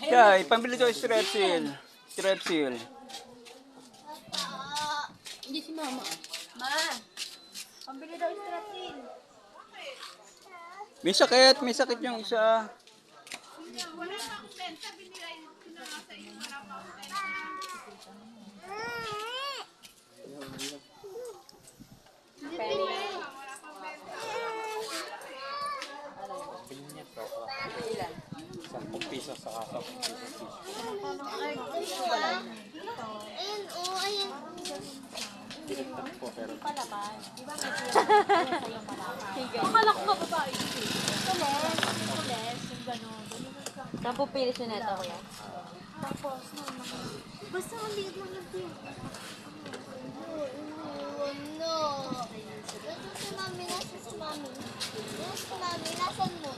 Kaya, pambili daw strepsil. Strepsil. Hindi si mama. Ma! Pambili daw strapsil. May sakit yung isa. Wala na akong benta, binila yun na nga sa inyo, wala pa akong benta. Wala pang benta. Ilan? 10 piso sa kasa. 10 piso. Ayun, oh, ayun. Direkta po pero Palaban. Di ba may sa'yo malaban? Akala ko nga babae. Kules, kules, yung gano'n. Saan po pilis yun ito, kuya? Tapos, basta ang liit lang yung pin. No. Nasa si mami, nasa si mami. Nasa si mami, nasan mo?